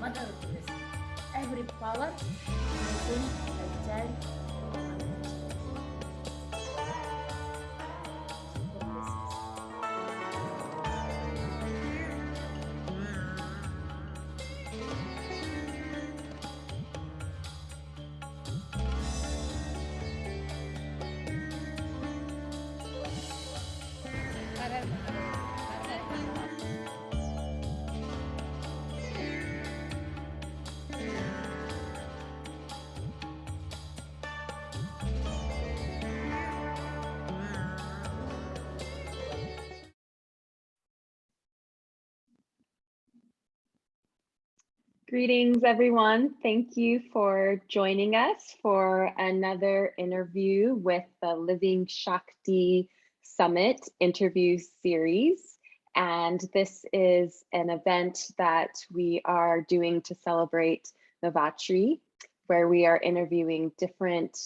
mother blessing. Every power blessing like child. God bless. Greetings, everyone. Thank you for joining us for another interview with the Living Shakti Summit interview series. And this is an event that we are doing to celebrate Navratri, where we are interviewing different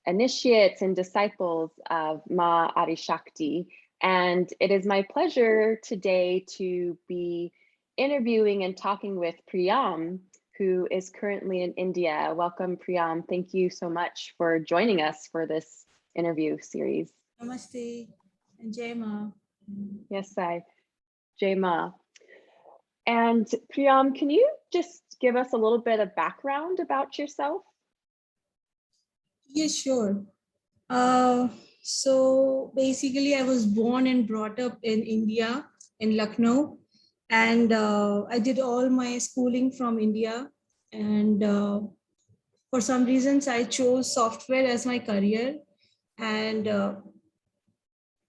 initiates and disciples of Ma Adi Shakti. And it is my pleasure today to be interviewing and talking with Priyam, who is currently in India. Welcome, Priyam. Thank you so much for joining us for this interview series. Namaste and Jai Ma. Yes, Jai Ma. And Priyam, can you just give us a little bit of background about yourself? Yes, sure. So basically, I was born and brought up in India, in Lucknow, and I did all my schooling from India. And for some reasons, I chose software as my career. And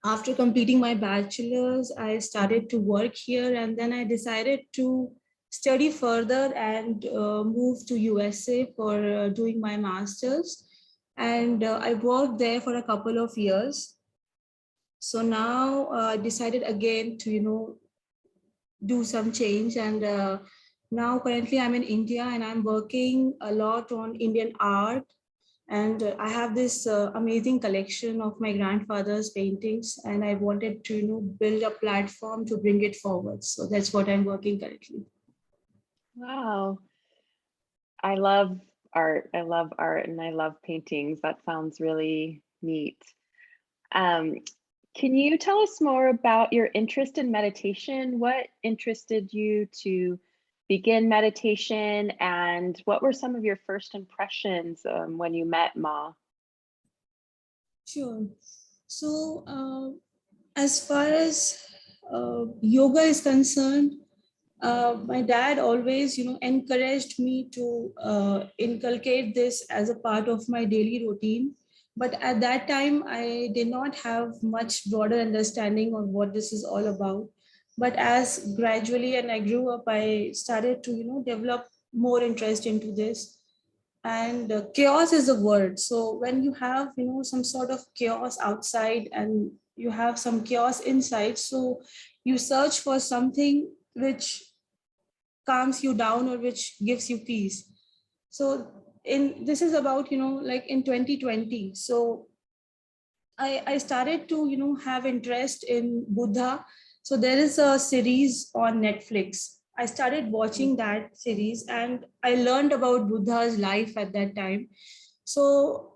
after completing my bachelor's, I started to work here, and then I decided to study further and move to USA for doing my master's. And I worked there for a couple of years. So now I decided again to, do some change. And now currently I'm in India and I'm working a lot on Indian art. And I have this amazing collection of my grandfather's paintings, and I wanted to, build a platform to bring it forward. So that's what I'm working currently. Wow. I love art. I love art and I love paintings. That sounds really neat. Can you tell us more about your interest in meditation? What interested you to begin meditation, and what were some of your first impressions when you met Ma? Sure. So as far as yoga is concerned, my dad always, encouraged me to inculcate this as a part of my daily routine. But at that time, I did not have much broader understanding of what this is all about. But as gradually and I grew up, I started to, develop more interest into this. And chaos is a word. So when you have, some sort of chaos outside and you have some chaos inside, so you search for something which calms you down or which gives you peace. So in this is about, like in 2020. So I started to, have interest in Buddha. So there is a series on Netflix. I started watching that series and I learned about Buddha's life at that time. So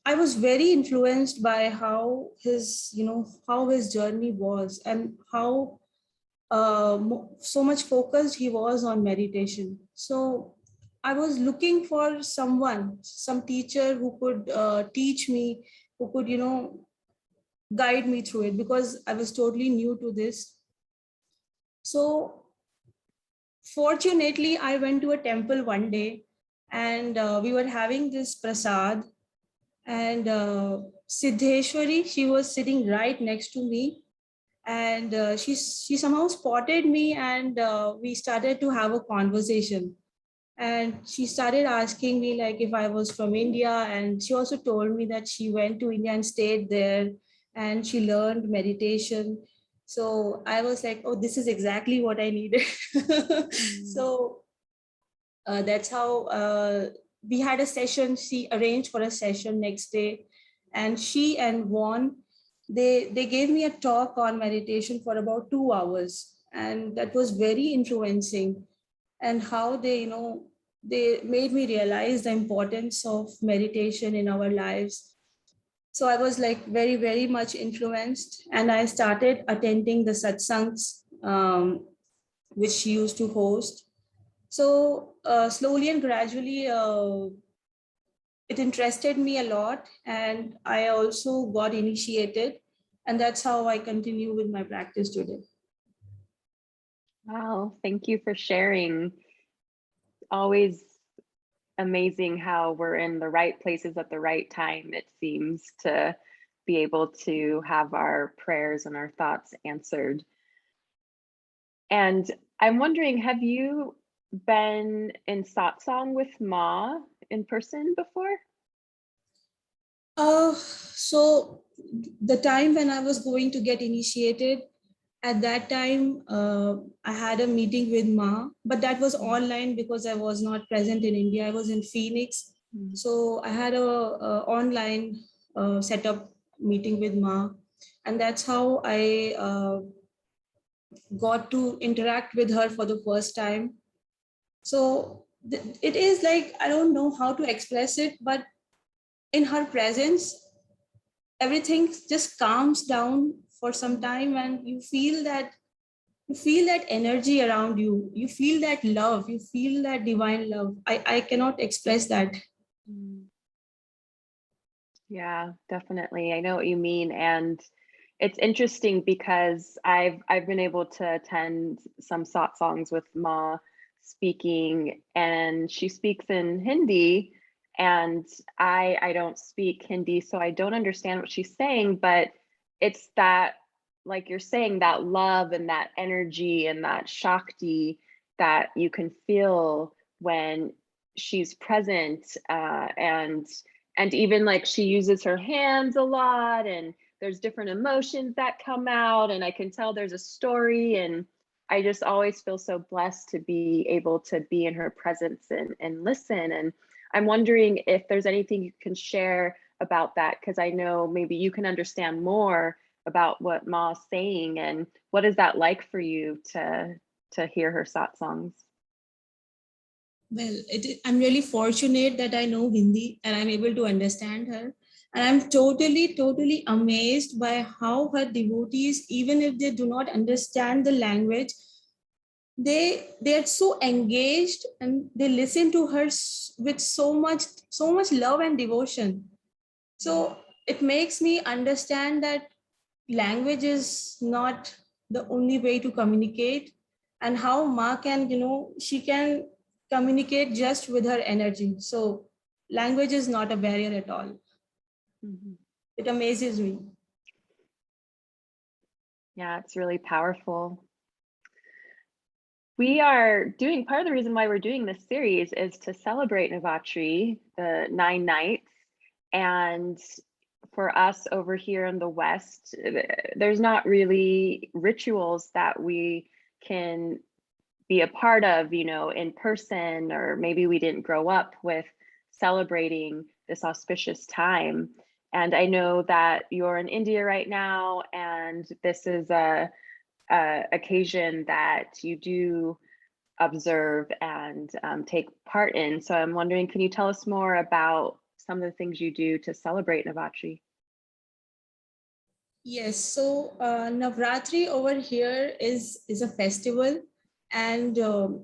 I was very influenced by how his, how his journey was and how so much focused he was on meditation. So I was looking for someone, some teacher who could teach me, who could, guide me through it, because I was totally new to this. So fortunately, I went to a temple one day and we were having this prasad, and Siddheshwari, she was sitting right next to me, and she somehow spotted me, and we started to have a conversation. And she started asking me like if I was from India, and she also told me that she went to India and stayed there and she learned meditation. So I was like, oh, this is exactly what I needed. So that's how we had a session. She arranged for a session next day, and she and Juan, they gave me a talk on meditation for about 2 hours, and that was very influencing. and how they, they made me realize the importance of meditation in our lives. So I was like very, very much influenced, and I started attending the satsangs, which she used to host. So slowly and gradually, it interested me a lot, and I also got initiated, and that's how I continue with my practice today. Wow, thank you for sharing. Always amazing how we're in the right places at the right time, it seems, to be able to have our prayers and our thoughts answered. And I'm wondering, have you been in satsang with Ma in person before? So the time when I was going to get initiated, at that time, I had a meeting with Ma, but that was online because I was not present in India. I was in Phoenix. So I had a online setup meeting with Ma, and that's how I got to interact with her for the first time. So it is like, I don't know how to express it, but in her presence, everything just calms down for some time, and you feel that energy around you. You feel that love. You feel that divine love. I cannot express that. Yeah, definitely. I know what you mean. And it's interesting because I've been able to attend some satsangs with Ma speaking, and she speaks in Hindi, and I don't speak Hindi, so I don't understand what she's saying, but it's that, like you're saying, that love and that energy and that Shakti that you can feel when she's present, and even like she uses her hands a lot, and there's different emotions that come out, and I can tell there's a story, and I just always feel so blessed to be able to be in her presence and listen. And I'm wondering if there's anything you can share about that, because I know maybe you can understand more about what Ma's saying, and what is that like for you to hear her satsangs? Well, I'm really fortunate that I know Hindi and I'm able to understand her. And I'm totally, totally amazed by how her devotees, even if they do not understand the language, they are so engaged and they listen to her with so much love and devotion. So it makes me understand that language is not the only way to communicate, and how Ma can, she can communicate just with her energy. So language is not a barrier at all. It amazes me. Yeah, it's really powerful. We are doing, part of the reason why we're doing this series is to celebrate Navratri, the 9 nights. And for us over here in the West, there's not really rituals that we can be a part of, in person, or maybe we didn't grow up with celebrating this auspicious time. And I know that you're in India right now, and this is a occasion that you do observe and take part in. So I'm wondering, can you tell us more about some of the things you do to celebrate Navratri? Yes, so Navratri over here is a festival, and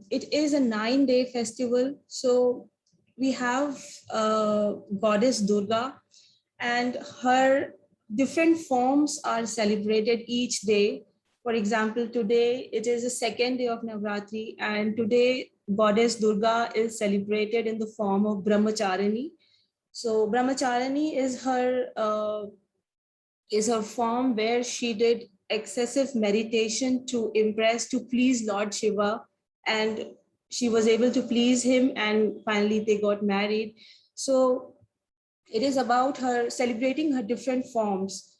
it is a 9-day festival. So we have goddess Durga, and her different forms are celebrated each day. For example, today it is the second day of Navratri, and today goddess Durga is celebrated in the form of Brahmacharini. So Brahmacharini is her form where she did excessive meditation to impress, to please Lord Shiva, and she was able to please him, and finally they got married. So it is about her celebrating her different forms.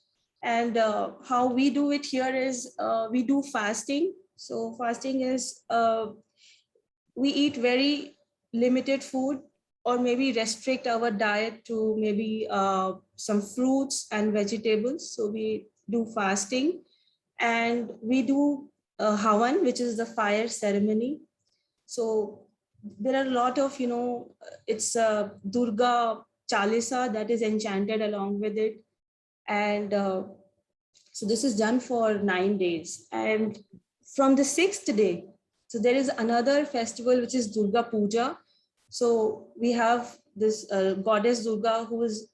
And how we do it here is we do fasting. So fasting is we eat very limited food, or maybe restrict our diet to maybe some fruits and vegetables. So we do fasting, and we do Havan, which is the fire ceremony. So there are a lot of, it's Durga Chalisa that is enchanted along with it. And so this is done for 9 days. And from the 6th day, so there is another festival, which is Durga Puja. So we have this goddess Durga who is,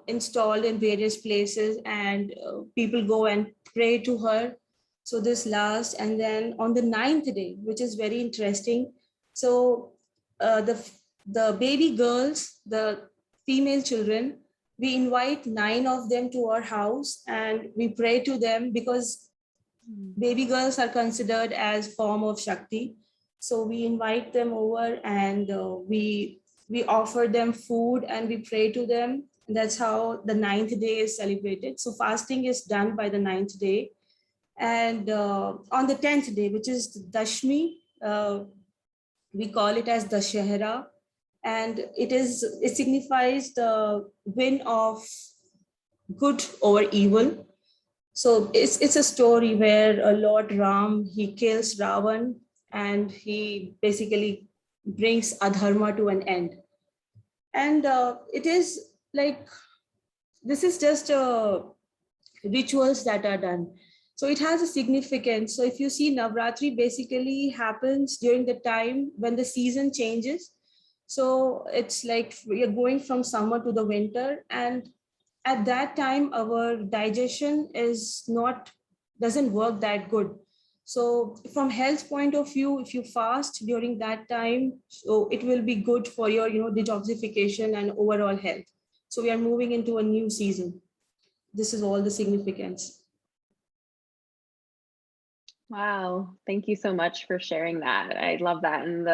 installed in various places, and people go and pray to her. So this lasts, and then on the 9th day, which is very interesting. So the baby girls, the female children, we invite 9 of them to our house, and we pray to them, because baby girls are considered as form of Shakti. So we invite them over, and we offer them food, and we pray to them. And that's how the 9th day is celebrated. So fasting is done by the 9th day. And on the 10th day, which is Dashmi, we call it as Dashehra, and it signifies the win of good over evil. So it's a story where Lord Ram, he kills Ravan, and he basically brings adharma to an end. And it is like, this is just rituals that are done. So it has a significance. So if you see, Navratri basically happens during the time when the season changes. So it's like we are going from summer to the winter, and at that time our digestion doesn't work that good. So from health point of view, if you fast during that time, so it will be good for your detoxification and overall health. So we are moving into a new season. This is all the significance. Wow, thank you so much for sharing that. I love that. And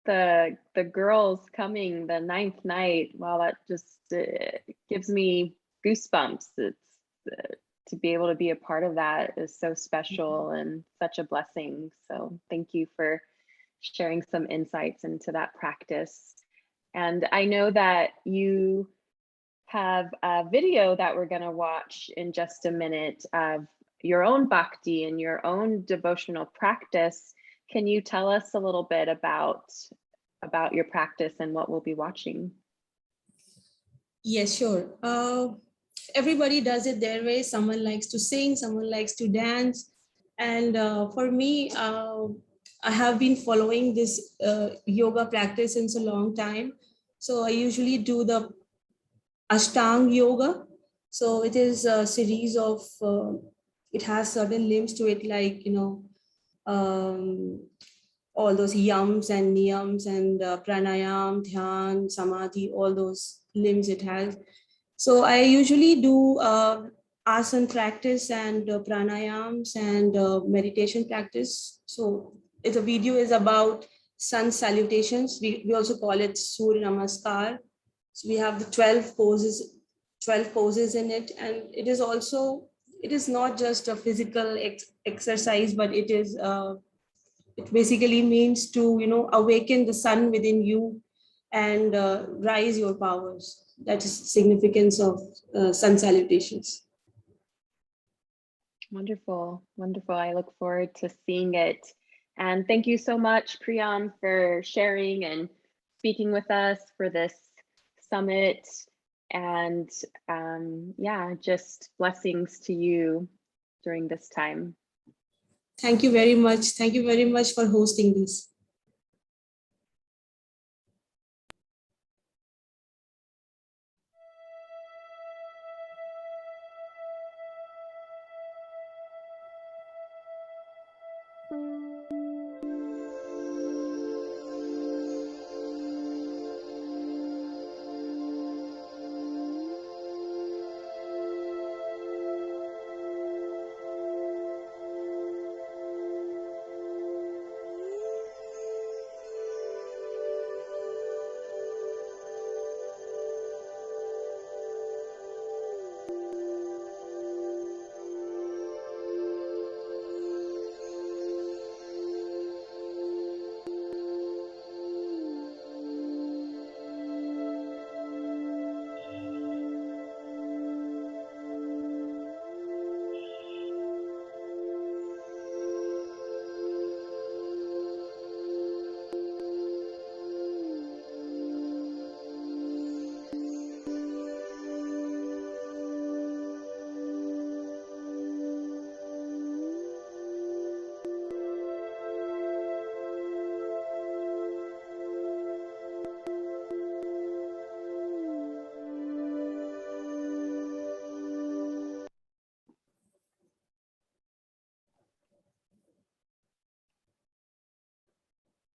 the girls coming the 9th night, wow, that just gives me goosebumps. It's to be able to be a part of that is so special and such a blessing. So thank you for sharing some insights into that practice. And I know that you have a video that we're going to watch in just a minute of your own bhakti and your own devotional practice. Can you tell us a little bit about your practice and what we'll be watching? Yes, sure. Everybody does it their way. Someone likes to sing, someone likes to dance. And for me, I have been following this yoga practice since a long time. So I usually do the Ashtang yoga. So it is a series of, it has certain limbs to it, like, all those yams and niyams and pranayam, dhyan, samadhi, all those limbs it has. So I usually do asana practice and pranayams and meditation practice. So the video is about sun salutations. We also call it Surya Namaskar. So we have the 12 poses in it. And it is not just a physical exercise, but it basically means to, awaken the sun within you and rise your powers. That is the significance of sun salutations. Wonderful, wonderful. I look forward to seeing it. And thank you so much, Priyam, for sharing and speaking with us for this summit. And yeah, just blessings to you during this time. Thank you very much. Thank you very much for hosting this.